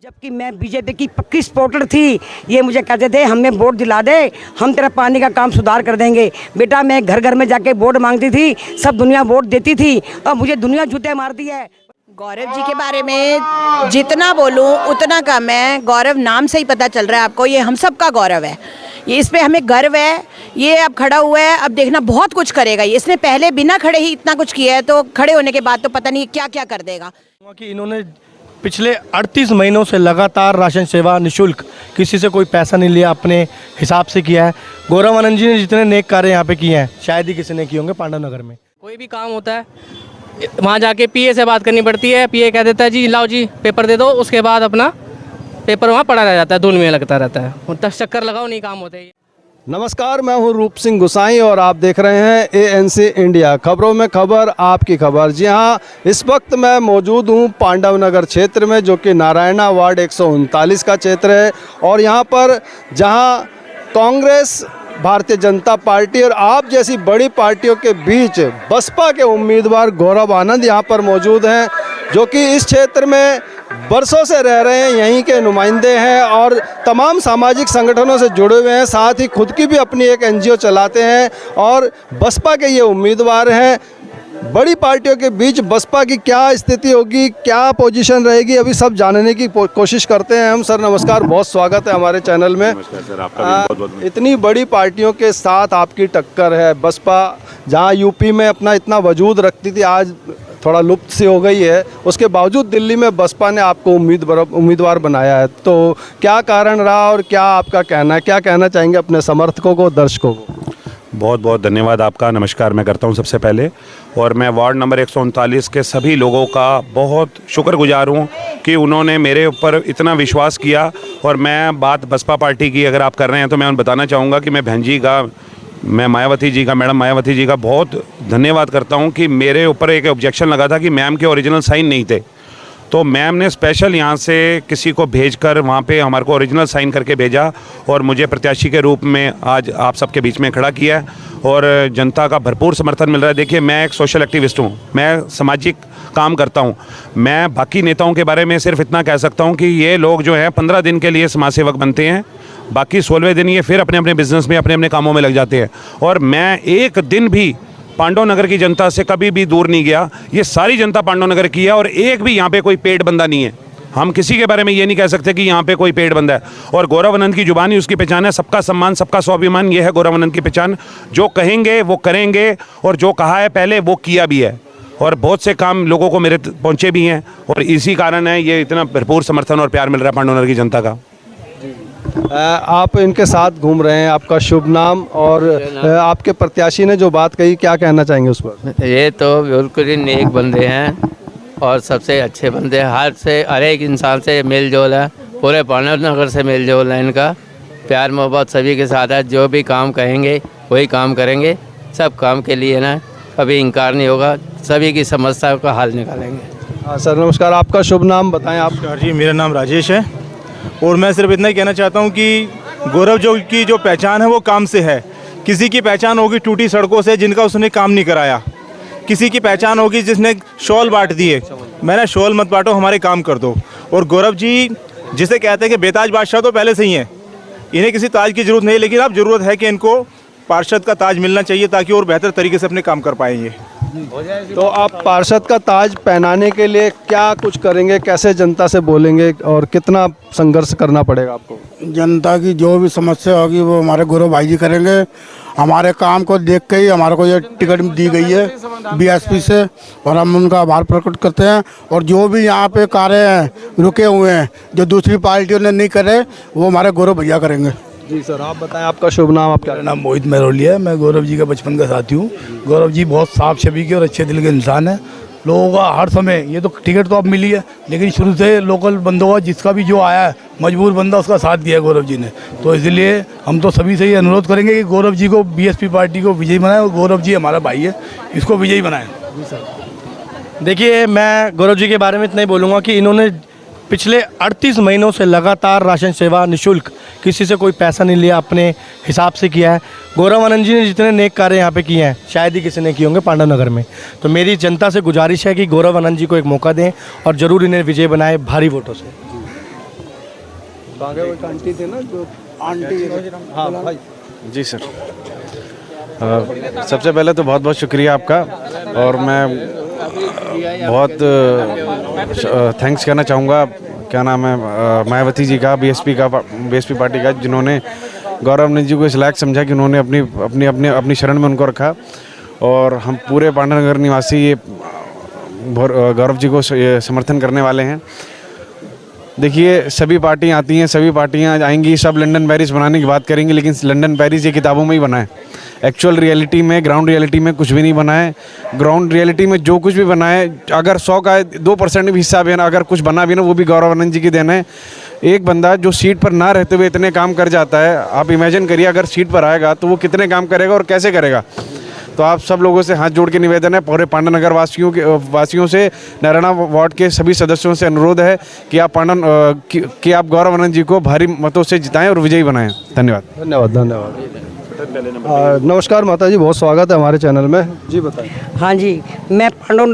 जबकि मैं बीजेपी की पक्की सपोर्टर थी। ये मुझे कहते थे हमें वोट दिला दे, हम तेरा पानी का काम सुधार कर देंगे। बेटा मैं घर घर में जाके वोट मांगती थी, सब दुनिया वोट देती थी और मुझे दुनिया जूते मारती है। गौरव जी के बारे में जितना बोलूं उतना कम है। गौरव नाम से ही पता चल रहा है आपको, ये हम सब का गौरव है। ये इस पे हमें गर्व है। ये अब खड़ा हुआ है, अब देखना बहुत कुछ करेगा। इसने पहले बिना खड़े ही इतना कुछ किया है, तो खड़े होने के बाद तो पता नहीं क्या क्या कर देगा। कि इन्होंने पिछले 38 महीनों से लगातार राशन सेवा निःशुल्क, किसी से कोई पैसा नहीं लिया, अपने हिसाब से किया है। गौरव आनंद जी ने जितने नेक कार्य यहाँ पे किए हैं शायद ही किसी ने किए होंगे पांडव नगर में। कोई भी काम होता है वहाँ जाके पीए से बात करनी पड़ती है। पीए कह देता है जी लाओ जी पेपर दे दो, उसके बाद अपना पेपर वहाँ पड़ा रह जाता है, धूल में लगता रहता है। 10 चक्कर लगाओ नहीं काम होते। नमस्कार, मैं हूं रूप सिंह गुसाई और आप देख रहे हैं ANC इंडिया, खबरों में खबर, आपकी खबर। जी हां, इस वक्त मैं मौजूद हूं पांडव नगर क्षेत्र में, जो कि नारायणा वार्ड 139 का क्षेत्र है। और यहां पर जहां कांग्रेस, भारतीय जनता पार्टी और आप जैसी बड़ी पार्टियों के बीच बसपा के उम्मीदवार गौरव आनंद यहां पर मौजूद हैं, जो कि इस क्षेत्र में बरसों से रह रहे हैं, यहीं के नुमाइंदे हैं और तमाम सामाजिक संगठनों से जुड़े हुए हैं। साथ ही खुद की भी अपनी एक NGO चलाते हैं और बसपा के ये उम्मीदवार हैं। बड़ी पार्टियों के बीच बसपा की क्या स्थिति होगी, क्या पोजीशन रहेगी, अभी सब जानने की कोशिश करते हैं हम। सर नमस्कार, बहुत स्वागत है हमारे चैनल में। नमस्कार सर, आपका भी बहुत-बहुत। इतनी बड़ी पार्टियों के साथ आपकी टक्कर है। बसपा जहां यूपी में अपना इतना वजूद रखती थी, आज थोड़ा लुप्त सी हो गई है, उसके बावजूद दिल्ली में बसपा ने आपको उम्मीदवार बनाया है। तो क्या कारण रहा और क्या आपका कहना है, क्या कहना चाहेंगे अपने समर्थकों को, दर्शकों को? बहुत बहुत धन्यवाद आपका, नमस्कार मैं करता हूं सबसे पहले। और मैं वार्ड नंबर 139 के सभी लोगों का बहुत शुक्रगुजार हूं कि उन्होंने मेरे ऊपर इतना विश्वास किया। और मैं बात बसपा पार्टी की अगर आप कर रहे हैं तो मैं उन्हें बताना चाहूँगा कि मैं बहन जी का, मैं मायावती जी का, मैडम मायावती जी का बहुत धन्यवाद करता हूं कि मेरे ऊपर एक ऑब्जेक्शन लगा था कि मैम के ओरिजिनल साइन नहीं थे, तो मैम ने स्पेशल यहाँ से किसी को भेजकर वहाँ पे हमारे को ओरिजिनल साइन करके भेजा और मुझे प्रत्याशी के रूप में आज आप सबके बीच में खड़ा किया है और जनता का भरपूर समर्थन मिल रहा है। देखिए, मैं एक सोशल एक्टिविस्ट हूँ, मैं सामाजिक काम करता हूँ। मैं बाकी नेताओं के बारे में सिर्फ इतना कह सकता हूँ कि ये लोग जो हैं 15 दिन के लिए समाज सेवक बनते हैं, बाकी 16वें दिन ये फिर अपने अपने बिजनेस में, अपने अपने कामों में लग जाते हैं। और मैं एक दिन भी पांडव नगर की जनता से कभी भी दूर नहीं गया। ये सारी जनता पांडव नगर की है और एक भी यहाँ पे कोई पेड़ बंदा नहीं है। हम किसी के बारे में ये नहीं कह सकते कि यहाँ पे कोई पेड़ बंदा है। और गौरव आनंद की जुबानी उसकी पहचान है, सबका सम्मान, सबका स्वाभिमान, ये है गौरव आनंद की पहचान। जो कहेंगे वो करेंगे और जो कहा है पहले वो किया भी है और बहुत से काम लोगों को मेरे पहुँचे भी हैं और इसी कारण है ये इतना भरपूर समर्थन और प्यार मिल रहा है पांडव नगर की जनता का। आप इनके साथ घूम रहे हैं, आपका शुभ नाम और आपके प्रत्याशी ने जो बात कही, क्या कहना चाहेंगे उस पर? ये तो बिल्कुल ही नेक बंदे हैं और सबसे अच्छे बंदे हैं। हर एक इंसान से मेल जोल है, पूरे पांडव नगर से मेल जोल है इनका। प्यार मोहब्बत सभी के साथ है, जो भी काम कहेंगे वही काम करेंगे। सब काम के लिए ना कभी इनकार नहीं होगा, सभी की समस्याओं का हल निकालेंगे। हाँ सर नमस्कार, आपका शुभ नाम बताएं आप। जी, मेरा नाम राजेश है और मैं सिर्फ इतना ही कहना चाहता हूं कि गौरव की जो पहचान है वो काम से है। किसी की पहचान होगी टूटी सड़कों से जिनका उसने काम नहीं कराया, किसी की पहचान होगी जिसने शॉल बांट दिए, मैंने शॉल मत बांटो, हमारे काम कर दो। और गौरव जी जिसे कहते हैं कि बेताज बादशाह तो पहले से ही हैं, इन्हें किसी ताज की ज़रूरत नहीं, लेकिन अब ज़रूरत है कि इनको पार्षद का ताज मिलना चाहिए ताकि और बेहतर तरीके से अपने काम कर पाएंगे। तो आप पार्षद का ताज पहनाने के लिए क्या कुछ करेंगे, कैसे जनता से बोलेंगे और कितना संघर्ष करना पड़ेगा आपको? जनता की जो भी समस्या होगी वो हमारे गौरव भाई जी करेंगे। हमारे काम को देख के ही हमारे को ये टिकट दी गई है BSP से और हम उनका आभार प्रकट करते हैं। और जो भी यहाँ पे कार्य हैं रुके हुए हैं, जो दूसरी पार्टियों ने नहीं करे, वो हमारे गौरव भैया करेंगे। जी सर, आप बताएं आपका शुभ नाम। आपका? मेरा नाम मोहित महरोलिया है, मैं गौरव जी का बचपन का साथी हूँ। गौरव जी बहुत साफ छवि के और अच्छे दिल के इंसान हैं। लोगों का हर समय, ये तो टिकट तो अब मिली है, लेकिन शुरू से लोकल बंदों का जिसका भी जो आया है मजबूर बंदा, उसका साथ दिया है गौरव जी ने। तो इसलिए हम तो सभी से ये अनुरोध करेंगे कि गौरव जी को BSP पार्टी को विजयी बनाए और गौरव जी हमारा भाई है, इसको विजयी बनाएं। जी सर। देखिए, मैं गौरव जी के बारे में इतना ही बोलूँगा कि इन्होंने पिछले 38 महीनों से लगातार राशन सेवा निःशुल्क, किसी से कोई पैसा नहीं लिया, अपने हिसाब से किया है। गौरव आनंद जी ने जितने नेक कार्य यहाँ पे किए हैं शायद ही किसी ने किए होंगे पांडव नगर में। तो मेरी जनता से गुजारिश है कि गौरव आनंद जी को एक मौका दें और ज़रूर इन्हें विजय बनाएं भारी वोटों से। आंटी थे ना जो आंटी। हाँ भाई जी सर, सबसे पहले तो बहुत बहुत शुक्रिया आपका, और मैं बहुत थैंक्स करना चाहूँगा, क्या नाम है, मायावती जी का, बीएसपी पार्टी का, जिन्होंने गौरव आनंद जी को इस लायक समझा कि उन्होंने अपनी शरण में उनको रखा। और हम पूरे पांडवनगर निवासी ये गौरव जी को समर्थन करने वाले हैं। देखिए, सभी पार्टियाँ आती हैं, सभी पार्टियाँ आएंगी, सब लंदन पेरिस बनाने की बात करेंगी, लेकिन लंदन पेरिस ये किताबों में ही बना है। एक्चुअल रियलिटी में, ग्राउंड रियलिटी में कुछ भी नहीं बना है। ग्राउंड रियलिटी में जो कुछ भी बना है, अगर 100 का 2% भी हिस्सा भी है ना, अगर कुछ बना भी ना, वो भी गौरव आनंद जी की देन है। एक बंदा जो सीट पर ना रहते हुए इतने काम कर जाता है, आप इमेजिन करिए अगर सीट पर आएगा तो वो कितने काम करेगा और कैसे करेगा। तो आप सब लोगों से हाथ जोड़ के निवेदन है, पूरे पांडवनगर वासियों से, नारायणा वार्ड के सभी सदस्यों से अनुरोध है कि आप गौरव आनंद जी को भारी मतों से जिताएं और विजयी बनाएं। धन्यवाद। धन्यवाद। धन्यवाद। नमस्कार माता जी, बहुत स्वागत है हमारे चैनल में। जी बताइए। हाँ जी, मैं पांडव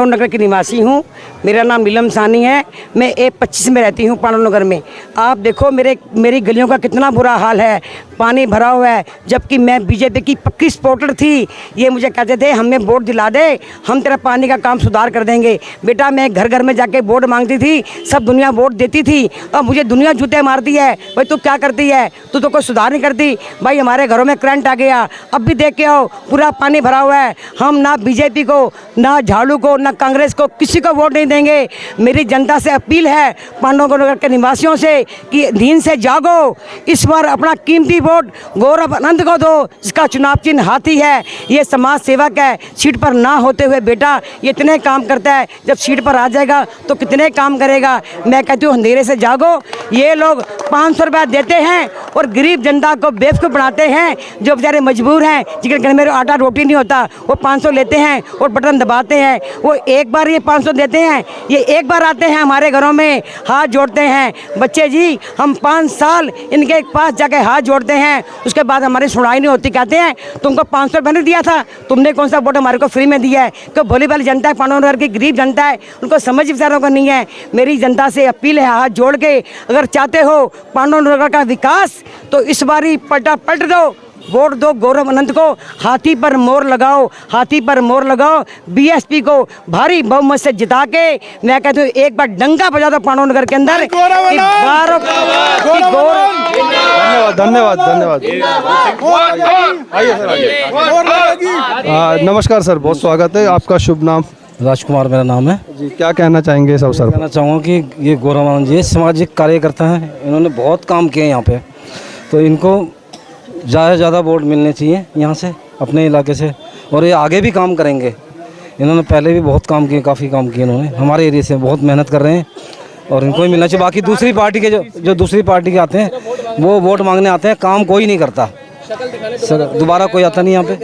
नगर की निवासी हूँ। मेरा नाम नीलम सानी है। मैं A25 में रहती हूँ, पांडव नगर में। आप देखो मेरी गलियों का कितना बुरा हाल है, पानी भरा हुआ है। जबकि मैं बीजेपी की पक्की सपोर्टर थी। ये मुझे कहते थे हमें वोट दिला दे, हम तेरा पानी का काम सुधार कर देंगे। बेटा, मैं घर घर में जाके वोट मांगती थी, सब दुनिया वोट देती थी, और मुझे दुनिया जूते मारती है। भाई तू क्या करती है, तू तो कोई सुधार नहीं करती। भाई हमारे घरों में करंट आ गया, अब भी देख के आओ, पूरा पानी भरा हुआ है। हम ना बीजेपी को, ना झाड़ू को, ना कांग्रेस को, किसी को वोट नहीं देंगे। मेरी जनता से अपील है, पांडवनगर के निवासियों से, कि नींद से जागो। इस बार अपना कीमती वोट गौरव आनंद को दो, जिसका चुनाव चिन्ह हाथी है। ये समाज सेवक है, सीट पर ना होते हुए बेटा ये इतने काम करता है, जब सीट पर आ जाएगा तो कितने काम करेगा। मैं कहती हूँ अंधेरे से जागो। ये लोग 500 रुपया देते हैं और गरीब जनता को बेवकूफ़ बनाते हैं। जो बेचारे मजबूर हैं, जिनके घर में आटा रोटी नहीं होता, वो 500 लेते हैं और बटन दबाते हैं। वो एक बार ये 500 देते हैं, ये एक बार आते हैं हमारे घरों में, हाथ जोड़ते हैं। बच्चे जी, हम 5 साल इनके पास जाके हाथ जोड़ते हैं, उसके बाद हमारी सुनाई नहीं होती। कहते हैं तुमको 500 रुपये नहीं दिया था, तुमने कौन सा वोट हमारे को फ्री में दिया है। क्यों, भोली भाली जनता है, पांडवनगर की गरीब जनता है, उनको समझ विचारों को नहीं है। मेरी जनता से अपील है, हाथ जोड़ के, अगर चाहते हो पांडवनगर का विकास तो इस बारी पलट दो, वोट दो गौरव आनंद को। हाथी पर मोर लगाओ, हाथी पर मोर लगाओ। बीएसपी को भारी बहुमत से जिता के, मैं कहती हूँ एक बार डंका बजा दो पांडवनगर के अंदर। धन्यवाद। नमस्कार सर, बहुत स्वागत है। आपका शुभ नाम? राजकुमार मेरा नाम है जी। क्या कहना चाहेंगे इस अवसर पर? कहना चाहूँगा कि ये गौरव आनंद जी सामाजिक कार्यकर्ता हैं, इन्होंने बहुत काम किए यहाँ पे, तो इनको ज़्यादा से ज़्यादा वोट मिलने चाहिए यहाँ से, अपने इलाके से, और ये आगे भी काम करेंगे। इन्होंने पहले भी बहुत काम किए, काफ़ी काम किए इन्होंने हमारे एरिया से, बहुत मेहनत कर रहे हैं और इनको ही मिलना चाहिए। बाकी दूसरी पार्टी के जो दूसरी पार्टी के आते हैं वो वोट मांगने आते हैं, काम कोई नहीं करता, दोबारा कोई आता नहीं यहाँ पे।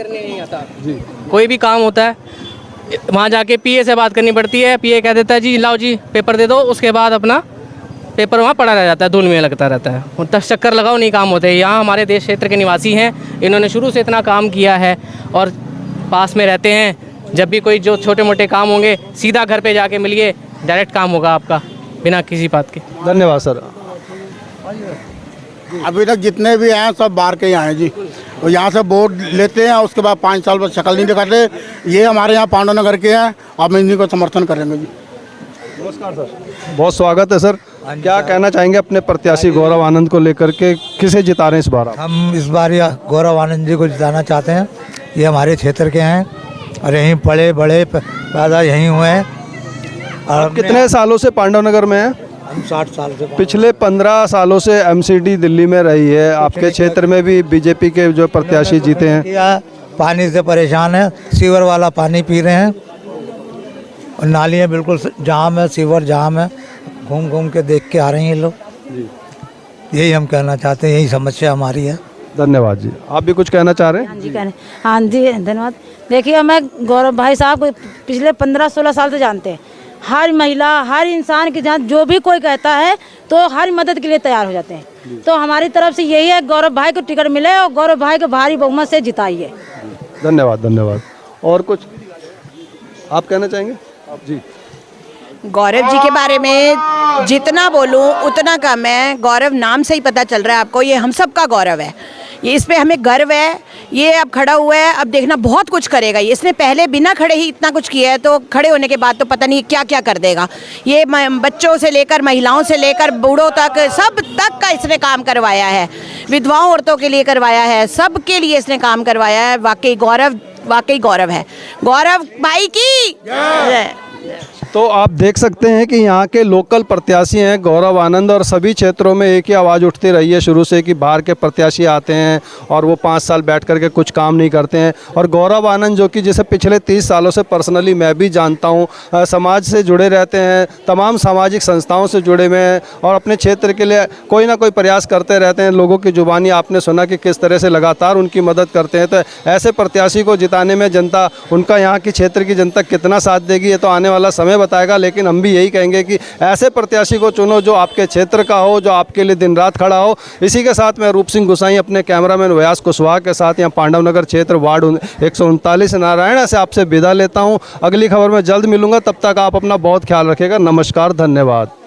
कोई भी काम होता है वहाँ जाके पीए से बात करनी पड़ती है। पीए कह देता है जी लाओ जी पेपर दे दो, उसके बाद अपना पेपर वहाँ पड़ा रह जाता है, धूल में लगता रहता है। 10 चक्कर लगाओ, नहीं काम होते। यहाँ हमारे देश क्षेत्र के निवासी हैं, इन्होंने शुरू से इतना काम किया है और पास में रहते हैं। जब भी कोई जो छोटे मोटे काम होंगे, सीधा घर पे जाके मिलिए, डायरेक्ट काम होगा आपका बिना किसी बात के। धन्यवाद सर। अभी तक जितने भी आए सब बाहर के ही आए जी, और यहाँ से वोट लेते हैं, उसके बाद 5 साल बाद शक्ल नहीं दिखाते। ये हमारे यहाँ पांडवनगर के हैं, अब इन्हीं को समर्थन करेंगे जी। नमस्कार सर, बहुत स्वागत है सर। क्या कहना चाहेंगे अपने प्रत्याशी गौरव आनंद को लेकर के, किसे जिता रहे हैं इस बार आप? हम इस बार गौरव आनंद जी को जिताना चाहते हैं। ये हमारे क्षेत्र के हैं और यहीं पले बड़े पैदा यहीं हुए हैं। और कितने सालों से पांडवनगर में हैं? हम 60 साल से। पिछले 15 सालों से एमसीडी दिल्ली में रही है, आपके क्षेत्र में भी बीजेपी के जो प्रत्याशी जीते हैं। पानी से परेशान है, सीवर वाला पानी पी रहे हैं और नालियाँ बिल्कुल जाम है, सीवर जाम है। घूम घूम के देख के आ रहे हैं ये लोग। यही हम कहना चाहते हैं, यही समस्या हमारी है। धन्यवाद जी। आप भी कुछ कहना चाह रहे हैं? हाँ जी धन्यवाद। देखिए, मैं गौरव भाई साहब को पिछले 15-16 साल से जानते हैं। हर महिला, हर इंसान के जहाँ जो भी कोई कहता है तो हर मदद के लिए तैयार हो जाते हैं। तो हमारी तरफ से यही है, गौरव भाई को टिकट मिले और गौरव भाई को भारी बहुमत से जिताइए। धन्यवाद। और कुछ आप कहना चाहेंगे? जी। गौरव जी के बारे में जितना बोलूं उतना कम है। गौरव नाम से ही पता चल रहा है आपको, ये हम सब का गौरव है। ये इस पे हमें गर्व है। ये अब खड़ा हुआ है, अब देखना बहुत कुछ करेगा। इसने पहले बिना खड़े ही इतना कुछ किया है, तो खड़े होने के बाद तो पता नहीं क्या क्या कर देगा। ये बच्चों से लेकर महिलाओं से लेकर बूढ़ों तक सब तक का इसने काम करवाया है। विधवाओं औरतों के लिए करवाया है, सबके लिए इसने काम करवाया है। वाकई गौरव है। गौरव भाई की जय। तो आप देख सकते हैं कि यहाँ के लोकल प्रत्याशी हैं गौरव आनंद, और सभी क्षेत्रों में एक ही आवाज़ उठती रही है शुरू से कि बाहर के प्रत्याशी आते हैं और वो 5 साल बैठ करके कुछ काम नहीं करते हैं। और गौरव आनंद जो कि जैसे पिछले 30 सालों से पर्सनली मैं भी जानता हूँ, समाज से जुड़े रहते हैं, तमाम सामाजिक संस्थाओं से जुड़े हुए हैं और अपने क्षेत्र के लिए कोई ना कोई प्रयास करते रहते हैं। लोगों की जुबानी आपने सुना कि किस तरह से लगातार उनकी मदद करते हैं। तो ऐसे प्रत्याशी को जिताने में जनता, उनका यहाँ की क्षेत्र की जनता कितना साथ देगी ये तो आने वाला समय बताएगा। लेकिन हम भी यही कहेंगे कि ऐसे प्रत्याशी को चुनो जो आपके क्षेत्र का हो, जो आपके लिए दिन रात खड़ा हो। इसी के साथ मैं रूप सिंह गुसाई अपने कैमरामैन व्यास कुशवाहा के साथ यहाँ पांडवनगर क्षेत्र वार्ड 139 नारायणा से आपसे विदा लेता हूँ। अगली खबर में जल्द मिलूंगा, तब तक आप अपना बहुत ख्याल रखिएगा। नमस्कार, धन्यवाद।